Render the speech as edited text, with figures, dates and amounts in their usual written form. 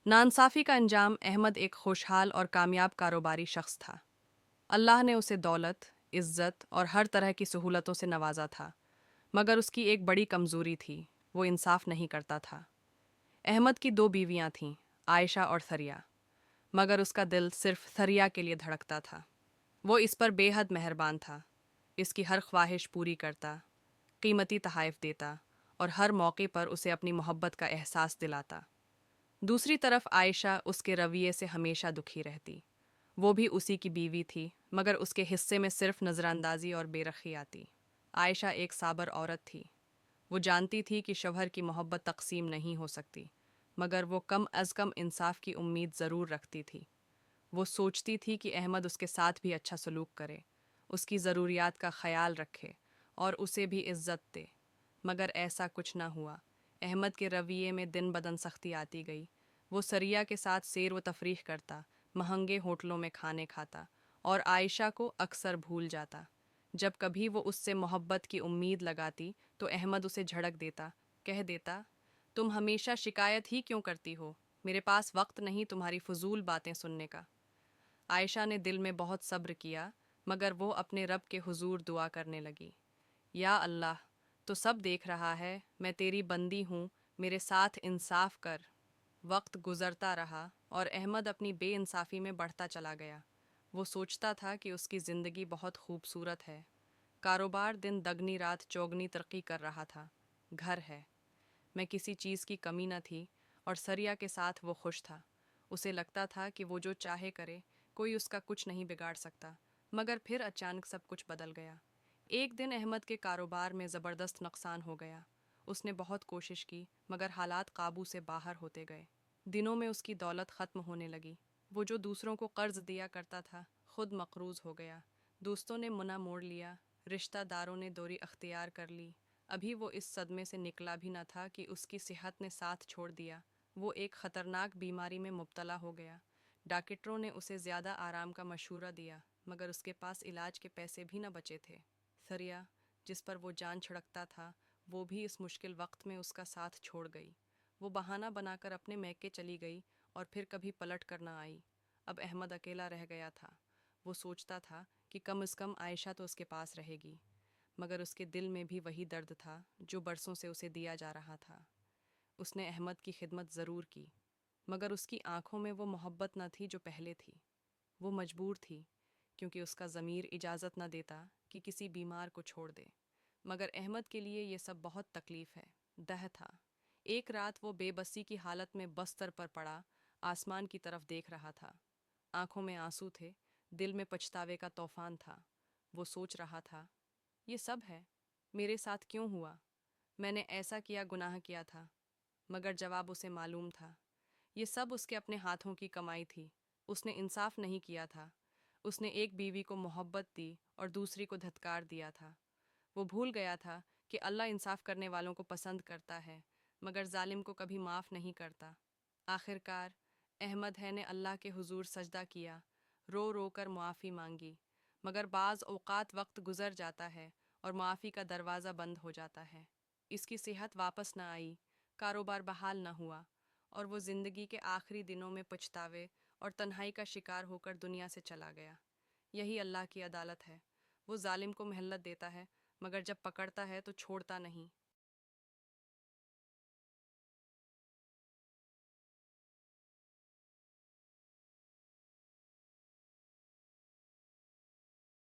नाइंसाफ़ी का अंजाम। अहमद एक खुशहाल और कामयाब कारोबारी शख्स था। अल्लाह ने उसे दौलत, इज़्ज़त और हर तरह की सहूलतों से नवाजा था, मगर उसकी एक बड़ी कमज़ोरी थी, वो इंसाफ नहीं करता था। अहमद की दो बीवियाँ थीं, आयशा और थरिया, मगर उसका दिल सिर्फ थरिया के लिए धड़कता था। वो इस पर बेहद मेहरबान था, इसकी हर ख्वाहिश पूरी करता, कीमती तोहफ़े देता और हर मौके पर उसे अपनी मोहब्बत का एहसास दिलाता। दूसरी तरफ आयशा उसके रवैये से हमेशा दुखी रहती। वो भी उसी की बीवी थी, मगर उसके हिस्से में सिर्फ नज़रअंदाजी और बेरखी आती। आयशा एक साबर औरत थी। वो जानती थी कि शौहर की मोहब्बत तकसीम नहीं हो सकती, मगर वो कम अज़ कम इंसाफ की उम्मीद ज़रूर रखती थी। वो सोचती थी कि अहमद उसके साथ भी अच्छा सलूक करे, उसकी ज़रूरियात का ख्याल रखे और उसे भी इज़्ज़त दे। मगर ऐसा कुछ न हुआ। अहमद के रवैये में दिन बदन सख्ती आती गई। वो सरिया के साथ सैर व तफरीह करता, महंगे होटलों में खाने खाता और आयशा को अक्सर भूल जाता। जब कभी वो उससे मोहब्बत की उम्मीद लगाती तो अहमद उसे झड़क देता, कह देता, तुम हमेशा शिकायत ही क्यों करती हो, मेरे पास वक्त नहीं तुम्हारी फजूल बातें सुनने का। आयशा ने दिल में बहुत सब्र किया, मगर वो अपने रब के हुजूर दुआ करने लगी, या अल्लाह, तो सब देख रहा है, मैं तेरी बंदी हूँ, मेरे साथ इंसाफ कर। वक्त गुजरता रहा और अहमद अपनी बेइंसाफ़ी में बढ़ता चला गया। वो सोचता था कि उसकी ज़िंदगी बहुत खूबसूरत है, कारोबार दिन दगनी रात चौगनी तरक्की कर रहा था, घर है, मैं किसी चीज़ की कमी न थी और सरिया के साथ वो खुश था। उसे लगता था कि वो जो चाहे करे, कोई उसका कुछ नहीं बिगाड़ सकता। मगर फिर अचानक सब कुछ बदल गया। एक दिन अहमद के कारोबार में ज़बरदस्त नुकसान हो गया। उसने बहुत कोशिश की, मगर हालात काबू से बाहर होते गए। दिनों में उसकी दौलत ख़त्म होने लगी। वो जो दूसरों को कर्ज दिया करता था, खुद मकरूज़ हो गया। दोस्तों ने मुना मोड़ लिया, रिश्तेदारों ने दूरी अख्तियार कर ली। अभी वो इस सदमे से निकला भी न था कि उसकी सेहत ने साथ छोड़ दिया। वो एक ख़तरनाक बीमारी में मुब्तला हो गया। डॉक्टरों ने उसे ज़्यादा आराम का मशवरा दिया, मगर उसके पास इलाज के पैसे भी न बचे थे। सरिया, जिस पर वो जान छिड़कता था, वो भी इस मुश्किल वक्त में उसका साथ छोड़ गई। वो बहाना बनाकर अपने मैके चली गई और फिर कभी पलट कर न आई। अब अहमद अकेला रह गया था। वो सोचता था कि कम अज़ कम आयशा तो उसके पास रहेगी, मगर उसके दिल में भी वही दर्द था जो बरसों से उसे दिया जा रहा था। उसने अहमद की खिदमत ज़रूर की, मगर उसकी आंखों में वो मोहब्बत न थी जो पहले थी। वो मजबूर थी, क्योंकि उसका ज़मीर इजाज़त न देता कि किसी बीमार को छोड़ दे। मगर अहमद के लिए ये सब बहुत तकलीफ़ है, दह था। एक रात वो बेबसी की हालत में बस्तर पर पड़ा, आसमान की तरफ देख रहा था। आंखों में आंसू थे, दिल में पछतावे का तूफान था। वो सोच रहा था, ये सब है, मेरे साथ क्यों हुआ? मैंने ऐसा किया, गुनाह किया था। मगर जवाब उसे मालूम था, ये सब उसके अपने हाथों की कमाई थी। उसने इंसाफ नहीं किया था। उसने एक बीवी को मोहब्बत दी और दूसरी को धत्कार दिया था। वो भूल गया था कि अल्लाह इंसाफ करने वालों को पसंद करता है, मगर जालिम को कभी माफ़ नहीं करता। आखिरकार अहमद है ने अल्लाह के हुजूर सजदा किया, रो रो कर मुआफ़ी मांगी, मगर बाज़ औक़ात वक्त गुज़र जाता है और मुआफ़ी का दरवाज़ा बंद हो जाता है। इसकी सेहत वापस न आई, कारोबार बहाल न हुआ और वो ज़िंदगी के आखिरी दिनों में पछतावे और तन्हाई का शिकार होकर दुनिया से चला गया। यही अल्लाह की अदालत है। वो जालिम को मोहलत देता है, मगर जब पकड़ता है तो छोड़ता नहीं।